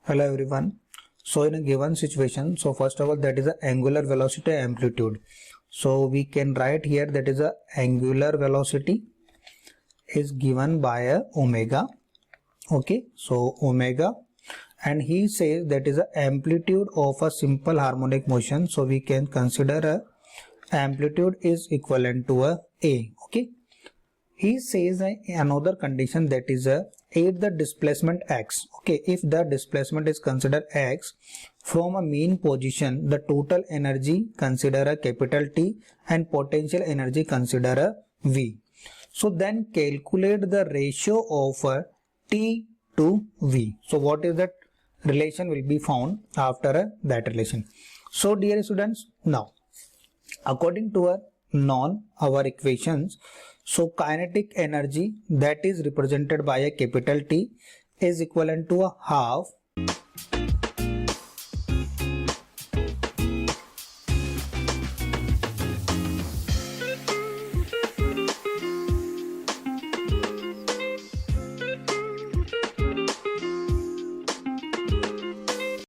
Hello everyone. So in a given situation, so first of all that is a angular velocity amplitude. So we can write here that is a angular velocity is given by a omega. Okay, so omega, and he says that is a amplitude of a simple harmonic motion. So we can consider a amplitude is equivalent to a. Okay. He says another condition that is if the displacement x, okay, if the displacement is considered x from a mean position, the total energy consider a capital T and potential energy consider a V. So then calculate the ratio of T to V. So what is that relation will be found after that relation. So dear students, now according to our equations, so kinetic energy that is represented by a capital T is equivalent to a half